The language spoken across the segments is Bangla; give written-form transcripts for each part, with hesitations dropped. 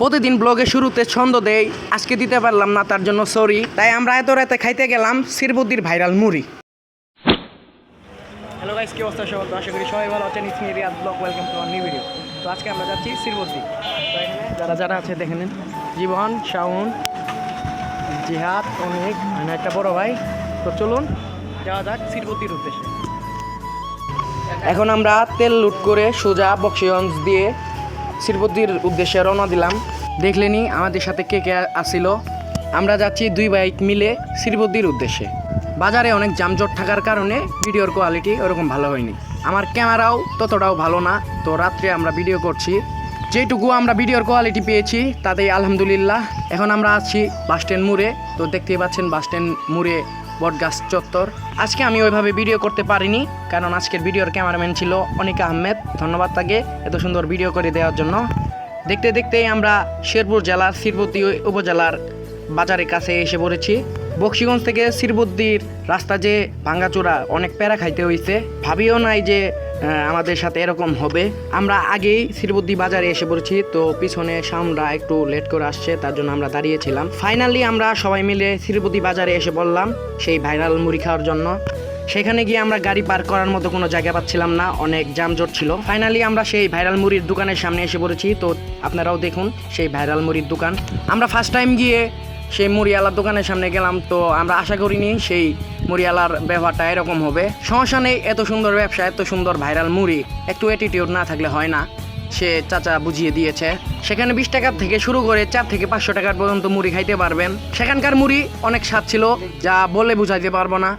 প্রতিদিন ব্লগের শুরুতে ছন্দ দেই, আজকে দিতে পারলাম না, তার জন্য সরি। তাই আমরা এত রাতে খাইতে গেলাম শিরবুদ্দির ভাইরাল মুড়ি। হ্যালো গাইস, কি অবস্থা সবার? তো আশা করি সবাই ভালো আছেন। It's me Riyad blog, welcome to our new video. তো আজকে আমরা যাচ্ছি শিরবুদ্দি। তো এখানে যারা যারা আছে দেখে নিন, জীবন, শাওন, জিহাদ, অনেক একটা বড় ভাই। তো চলুন যাওয়া যাক শিরবুদ্দির উদ্দেশ্যে। এখন আমরা তেল লুট করে সোজা বক্সিগঞ্জ দিয়ে শিরবুদ্দির উদ্দেশ্যে রওনা দিলাম। দেখলেনি আমাদের সাথে কে কে আসছিল। আমরা যাচ্ছি দুই বাইক মিলে শিরবুদ্দির উদ্দেশ্যে। বাজারে অনেক যানজট থাকার কারণে ভিডিওর কোয়ালিটি ওরকম ভালো হয়নি, আমার ক্যামেরাও ততটাও ভালো না। তো রাত্রে আমরা ভিডিও করছি, যেটুকু আমরা ভিডিওর কোয়ালিটি পেয়েছি তাতেই আলহামদুলিল্লাহ। এখন আমরা আছি বাসস্ট্যান্ড মোড়ে। তো দেখতেই পাচ্ছেন বাসস্ট্যান্ড মোড়ে বটগাছ চত্বর। আজকে আমি ওইভাবে ভিডিও করতে পারিনি, কারণ আজকের ভিডিওর ক্যামেরাম্যান ছিল অনিকা আহমেদ। ধন্যবাদ তাকে এত সুন্দর ভিডিও করে দেওয়ার জন্য। দেখতে দেখতেই আমরা শেরপুর জেলার শিরবুদ্দি উপজেলার বাজারের কাছে এসে পড়েছি। বক্সিগঞ্জ থেকে শিরবুদ্দির রাস্তা যে ভাঙ্গাচোরা, অনেক প্যারা খাইতে হয়েছে। ভাবিও নাই যে আমাদের সাথে এরকম হবে। আমরা আগেই শিরবুদ্দি বাজারে এসে পড়েছি। তো পিছনে সামরা একটু লেট করে আসছে, তার জন্য আমরা দাঁড়িয়েছিলাম। ফাইনালি আমরা সবাই মিলে শিরবুদ্দি বাজারে এসে বললাম সেই ভাইরাল মুড়ি খাওয়ার জন্য। সেখানে গিয়ে আমরা গাড়ি পার্ক করার মতো কোনো জায়গা পাচ্ছিলাম না, অনেক যানজট ছিল। ফাইনালি আমরা সেই ভাইরাল মুড়ির দোকানের সামনে এসে পড়েছি। তো আপনারাও দেখুন সেই ভাইরাল মুড়ির দোকান। আমরা ফার্স্ট টাইম গিয়ে সেই মুড়িওয়ালার দোকানের সামনে গেলাম। তো আমরা আশা করিনি সেই মুড়িওয়ালার ব্যবহারটা এরকম হবে। সমস্যা নেই, এত সুন্দর ব্যবসা, এত সুন্দর ভাইরাল মুড়ি, একটু অ্যাটিটিউড না থাকলে হয় না। সে চাচা বুঝিয়ে দিয়েছে। সেখানে 20 টাকা থেকে শুরু করে 4 থেকে 500 টাকার পর্যন্ত মুড়ি খাইতে পারবেন। সেখানকার মুড়ি অনেক স্বাদ ছিল, যা বলে বুঝাইতে পারবো না।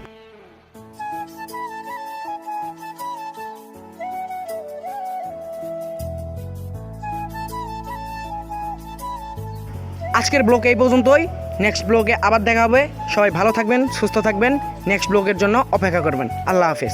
আজকের ব্লগ এই পর্যন্তই। নেক্সট ব্লগে আবার দেখা হবে। সবাই ভালো থাকবেন, সুস্থ থাকবেন। নেক্সট ব্লগের জন্য অপেক্ষা করবেন। আল্লাহ হাফেজ।